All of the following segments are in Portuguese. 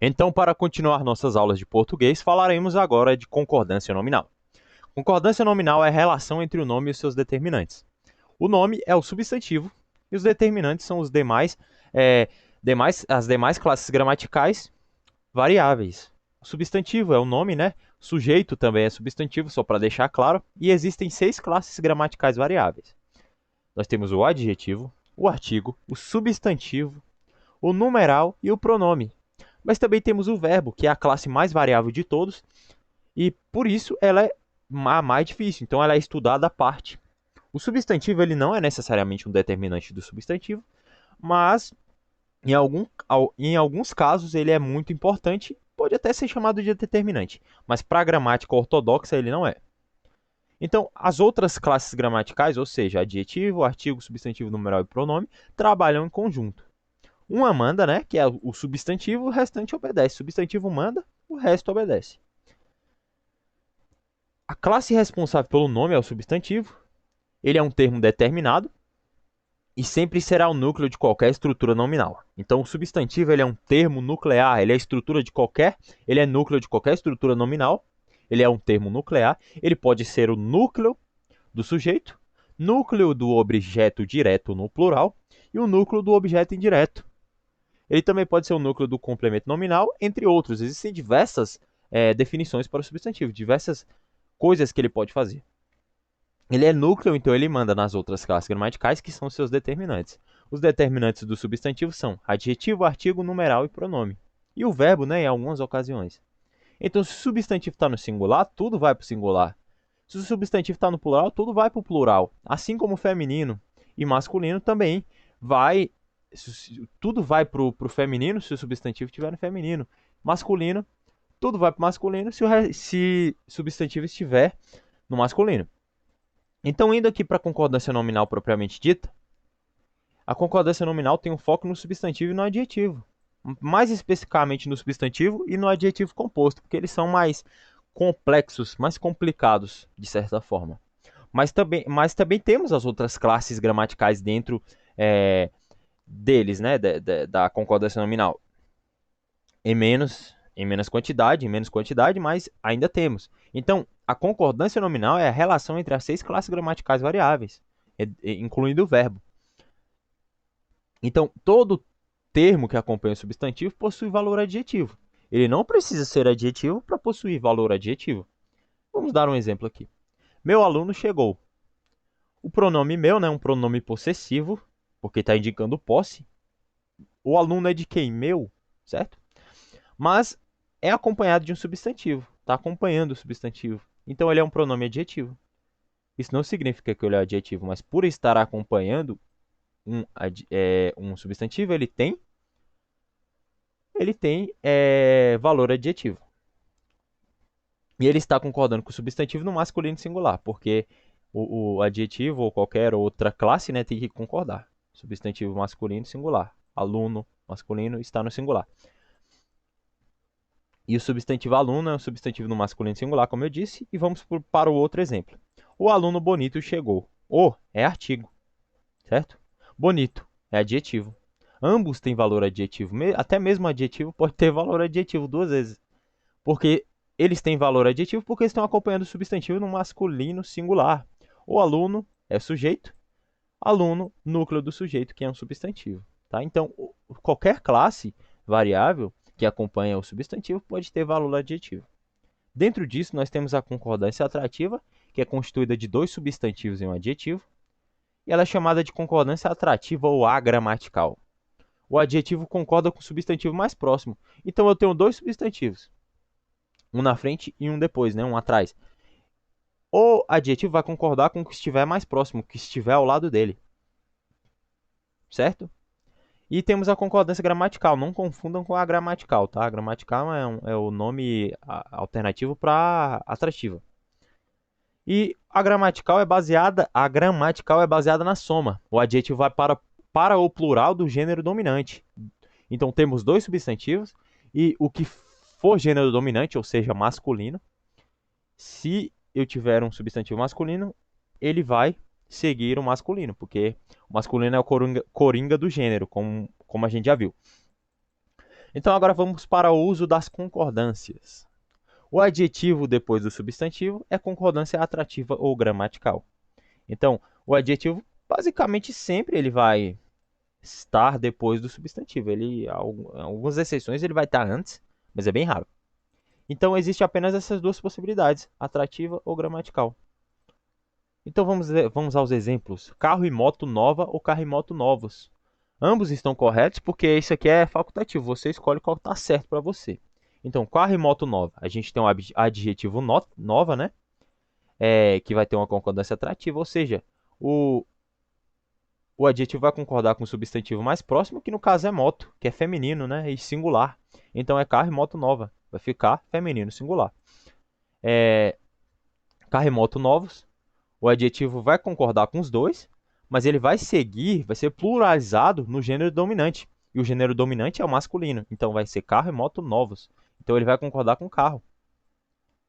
Então, para continuar nossas aulas de português, falaremos agora de concordância nominal. Concordância nominal é a relação entre o nome e os seus determinantes. O nome é o substantivo e os determinantes são é, as demais classes gramaticais variáveis. O substantivo é o nome, né? Sujeito também é substantivo, só para deixar claro. E existem 6 classes gramaticais variáveis. Nós temos o adjetivo, o artigo, o substantivo, o numeral e o pronome. Mas também temos o verbo, que é a classe mais variável de todos, e por isso ela é a mais difícil. Então ela é estudada à parte. O substantivo ele não é necessariamente um determinante do substantivo, mas em alguns casos ele é muito importante, pode até ser chamado de determinante, mas para a gramática ortodoxa ele não é. Então, as outras classes gramaticais, ou seja, adjetivo, artigo, substantivo, numeral e pronome, trabalham em conjunto. Uma manda, né, que é o substantivo, o restante obedece. O substantivo manda, o resto obedece. A classe responsável pelo nome é o substantivo. Ele é um termo determinado e sempre será o núcleo de qualquer estrutura nominal. Então, o substantivo ele é um termo nuclear, ele é núcleo de qualquer estrutura nominal. Ele é um termo nuclear. Ele pode ser o núcleo do sujeito, núcleo do objeto direto no plural e o núcleo do objeto indireto. Ele também pode ser o núcleo do complemento nominal, entre outros. Existem diversas definições para o substantivo, diversas coisas que ele pode fazer. Ele é núcleo, então ele manda nas outras classes gramaticais, que são seus determinantes. Os determinantes do substantivo são adjetivo, artigo, numeral e pronome. E o verbo, né, em algumas ocasiões. Então, se o substantivo está no singular, tudo vai para o singular. Se o substantivo está no plural, tudo vai para o plural. Assim como feminino e masculino também vai. Tudo vai para o feminino se o substantivo estiver no feminino. Masculino, tudo vai para o masculino se o substantivo estiver no masculino. Então, indo aqui para a concordância nominal propriamente dita, a concordância nominal tem um foco no substantivo e no adjetivo. Mais especificamente no substantivo e no adjetivo composto, porque eles são mais complexos, mais complicados, de certa forma. Mas também temos as outras classes gramaticais dentro deles, né, da concordância nominal. Em menos quantidade, mas ainda temos. Então, a concordância nominal é a relação entre as 6 classes gramaticais variáveis, incluindo o verbo. Então, todo termo que acompanha o substantivo possui valor adjetivo. Ele não precisa ser adjetivo para possuir valor adjetivo. Vamos dar um exemplo aqui. Meu aluno chegou. O pronome meu, né, um pronome possessivo, porque está indicando posse. O aluno é de quem? Meu, certo? Mas é acompanhado de um substantivo. Está acompanhando o substantivo. Então, ele é um pronome adjetivo. Isso não significa que ele é adjetivo, mas por estar acompanhando um substantivo, ele tem valor adjetivo. E ele está concordando com o substantivo no masculino singular, porque o adjetivo ou qualquer outra classe, né, tem que concordar. Substantivo masculino singular. Aluno masculino está no singular. E o substantivo aluno é um substantivo no masculino singular, como eu disse. E vamos para o outro exemplo. O aluno bonito chegou. O é artigo, certo? Bonito é adjetivo. Ambos têm valor adjetivo. Até mesmo adjetivo pode ter valor adjetivo duas vezes. Porque eles têm valor adjetivo porque estão acompanhando o substantivo no masculino singular. O aluno é sujeito. Aluno, núcleo do sujeito, que é um substantivo. Tá? Então, qualquer classe variável que acompanha o substantivo pode ter valor adjetivo. Dentro disso, nós temos a concordância atrativa, que é constituída de 2 substantivos e um adjetivo. E ela é chamada de concordância atrativa ou agramatical. O adjetivo concorda com o substantivo mais próximo. Então, eu tenho 2 substantivos. Um na frente e um depois, né? Um atrás. O adjetivo vai concordar com o que estiver mais próximo, o que estiver ao lado dele. Certo? E temos a concordância gramatical. Não confundam com a gramatical, tá? A gramatical é o nome alternativo para atrativa. E a gramatical é baseada na soma. O adjetivo vai para o plural do gênero dominante. Então temos 2 substantivos e o que for gênero dominante, ou seja, masculino, se eu tiver um substantivo masculino, ele vai seguir o masculino, porque o masculino é o coringa do gênero, como a gente já viu. Então agora vamos para o uso das concordâncias. O adjetivo depois do substantivo é concordância atrativa ou gramatical. Então, o adjetivo basicamente sempre ele vai estar depois do substantivo. Ele, algumas exceções ele vai estar antes, mas é bem raro. Então, existe apenas essas duas possibilidades, atrativa ou gramatical. Então, vamos aos exemplos. Carro e moto nova ou carro e moto novos. Ambos estão corretos porque isso aqui é facultativo. Você escolhe qual está certo para você. Então, carro e moto nova. A gente tem um adjetivo nova, né? Que vai ter uma concordância atrativa, ou seja, o adjetivo vai concordar com o substantivo mais próximo, que no caso é moto, que é feminino, né? E singular. Então, é carro e moto nova. Vai ficar feminino, singular. Carro e moto novos. O adjetivo vai concordar com os dois, mas ele vai ser pluralizado no gênero dominante. E o gênero dominante é o masculino. Então vai ser carro e moto novos. Então ele vai concordar com carro.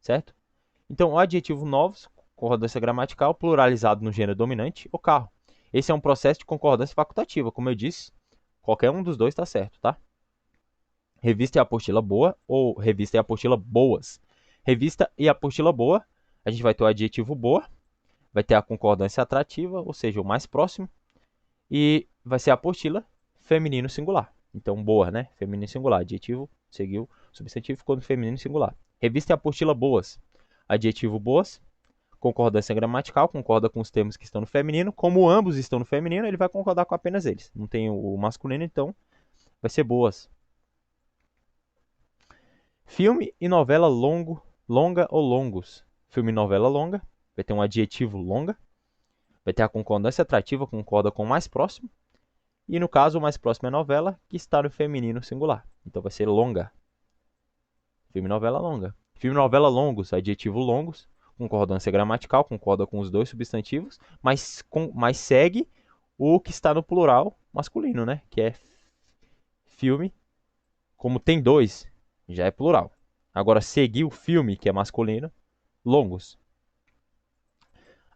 Certo? Então o adjetivo novos, concordância gramatical, pluralizado no gênero dominante, o carro. Esse é um processo de concordância facultativa. Como eu disse, qualquer um dos dois está certo, tá? Revista e apostila boa ou revista e apostila boas. Revista e apostila boa, a gente vai ter o adjetivo boa, vai ter a concordância atrativa, ou seja, o mais próximo, e vai ser a apostila feminino singular. Então, boa, né? Feminino singular. Adjetivo seguiu, substantivo ficou no feminino singular. Revista e apostila boas. Adjetivo boas, concordância gramatical, concorda com os termos que estão no feminino. Como ambos estão no feminino, ele vai concordar com apenas eles. Não tem o masculino, então vai ser boas. Filme e novela longa ou longos. Filme e novela longa, vai ter um adjetivo longa, vai ter a concordância atrativa, concorda com o mais próximo, e no caso o mais próximo é novela, que está no feminino singular. Então vai ser longa. Filme e novela longa. Filme e novela longos, adjetivo longos, concordância gramatical, concorda com os dois substantivos, mas segue o que está no plural masculino, né? Que é filme, como tem dois, já é plural. Agora, seguir o filme, que é masculino, longos.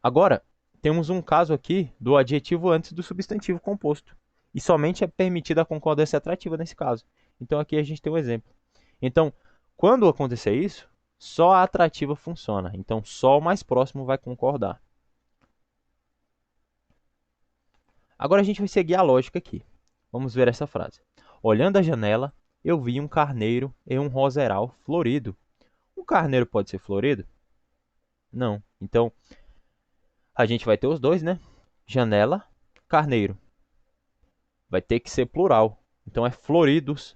Agora, temos um caso aqui do adjetivo antes do substantivo composto. E somente é permitida a concordância atrativa nesse caso. Então, aqui a gente tem um exemplo. Então, quando acontecer isso, só a atrativa funciona. Então, só o mais próximo vai concordar. Agora a gente vai seguir a lógica aqui. Vamos ver essa frase. Olhando a janela, eu vi um carneiro e um roseral florido. Um carneiro pode ser florido? Não. Então, a gente vai ter os dois, né? Janela, carneiro. Vai ter que ser plural. Então, é floridos,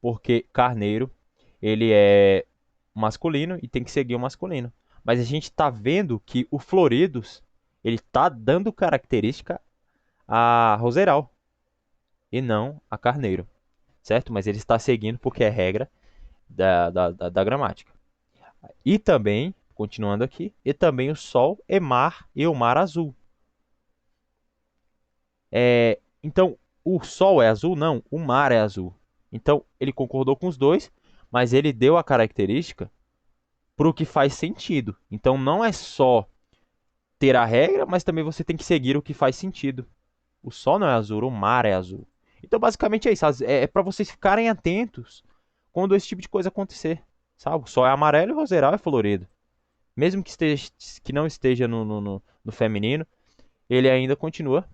porque carneiro, ele é masculino e tem que seguir o masculino. Mas a gente está vendo que o floridos, ele está dando característica a roseral e não a carneiro, certo? Mas ele está seguindo porque é regra da gramática. E também, continuando aqui, e também o sol e mar e o mar azul. Então, o sol é azul? Não, o mar é azul. Então, ele concordou com os dois, mas ele deu a característica para o que faz sentido. Então, não é só ter a regra, mas também você tem que seguir o que faz sentido. O sol não é azul, o mar é azul. Então, basicamente é isso. É para vocês ficarem atentos quando esse tipo de coisa acontecer. Sabe? O sol é amarelo e o roseral é florido. Mesmo que não esteja no feminino, ele ainda continua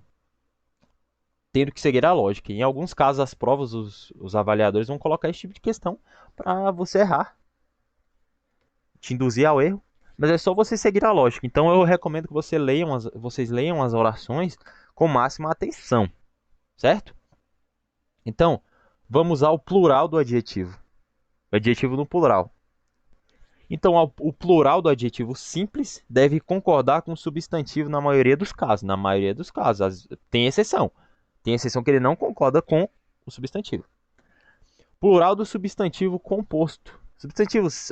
tendo que seguir a lógica. Em alguns casos, as provas, os avaliadores vão colocar esse tipo de questão para você errar, te induzir ao erro, mas é só você seguir a lógica. Então eu recomendo que vocês leiam as orações com máxima atenção, certo? Então, vamos ao plural do adjetivo. O adjetivo no plural. Então, o plural do adjetivo simples deve concordar com o substantivo na maioria dos casos. Na maioria dos casos, tem exceção. Tem exceção que ele não concorda com o substantivo. Plural do substantivo composto.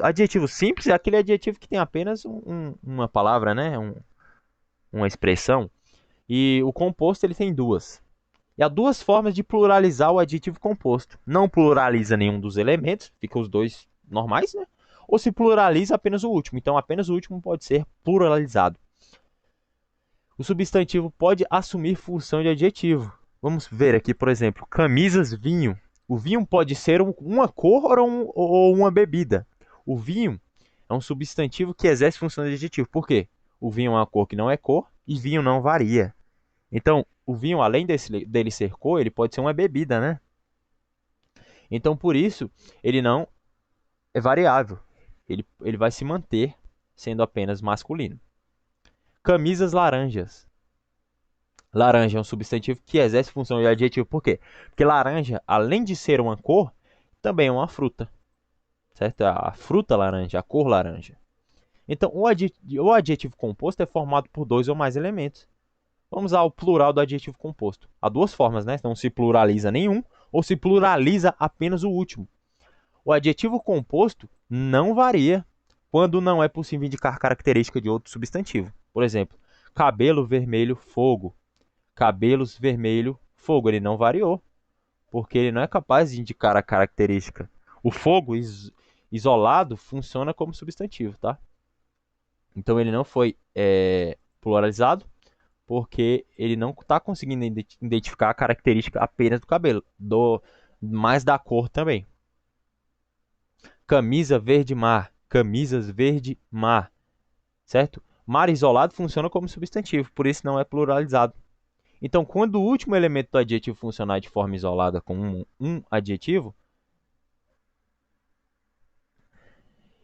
Adjetivo simples é aquele adjetivo que tem apenas uma palavra, né? Uma expressão. E o composto ele tem duas. E há duas formas de pluralizar o adjetivo composto. Não pluraliza nenhum dos elementos, fica os dois normais, né? Ou se pluraliza apenas o último. Então, apenas o último pode ser pluralizado. O substantivo pode assumir função de adjetivo. Vamos ver aqui, por exemplo, camisas, vinho. O vinho pode ser uma cor ou uma bebida. O vinho é um substantivo que exerce função de adjetivo. Por quê? O vinho é uma cor que não é cor e vinho não varia. Então, o vinho, além dele ser cor, ele pode ser uma bebida, né? Então, por isso, ele não é variável. Ele vai se manter sendo apenas masculino. Camisas laranjas. Laranja é um substantivo que exerce função de adjetivo. Por quê? Porque laranja, além de ser uma cor, também é uma fruta. Certo? A fruta laranja, a cor laranja. Então, o adjetivo composto é formado por dois ou mais elementos. Vamos ao plural do adjetivo composto. Há duas formas, né? Não se pluraliza nenhum ou se pluraliza apenas o último. O adjetivo composto não varia quando não é possível indicar característica de outro substantivo. Por exemplo, cabelo vermelho, fogo. Cabelos vermelho, fogo. Ele não variou, porque ele não é capaz de indicar a característica. O fogo isolado funciona como substantivo, tá? Então ele não foi pluralizado, porque ele não está conseguindo identificar a característica apenas do cabelo, mais da cor também. Camisa verde mar, camisas verde mar, certo? Mar isolado funciona como substantivo, por isso não é pluralizado. Então, quando o último elemento do adjetivo funcionar de forma isolada com um adjetivo,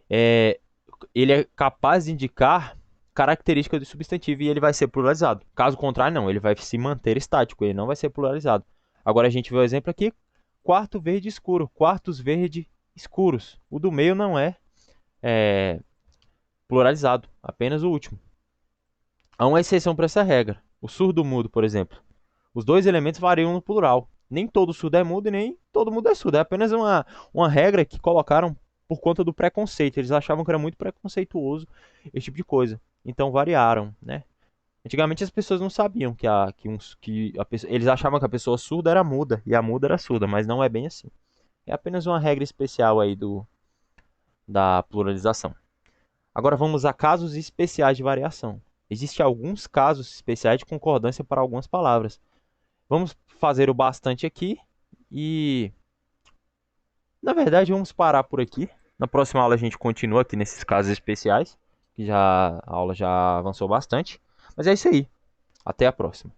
ele é capaz de indicar característica do substantivo e ele vai ser pluralizado. Caso contrário, não, ele vai se manter estático, ele não vai ser pluralizado. Agora a gente vê o exemplo aqui, quarto verde escuro, quartos verde escuros. O do meio não é pluralizado, apenas o último. Há uma exceção para essa regra, o surdo-mudo, por exemplo. Os dois elementos variam no plural. Nem todo surdo é mudo e nem todo mudo é surdo. É apenas uma regra que colocaram por conta do preconceito. Eles achavam que era muito preconceituoso esse tipo de coisa. Então variaram, né? Antigamente as pessoas não sabiam eles achavam que a pessoa surda era muda e a muda era surda, mas não é bem assim. É apenas uma regra especial aí da pluralização. Agora vamos a casos especiais de variação. Existem alguns casos especiais de concordância para algumas palavras. Vamos fazer o bastante aqui e, na verdade, vamos parar por aqui. Na próxima aula a gente continua aqui nesses casos especiais, que a aula já avançou bastante. Mas é isso aí. Até a próxima.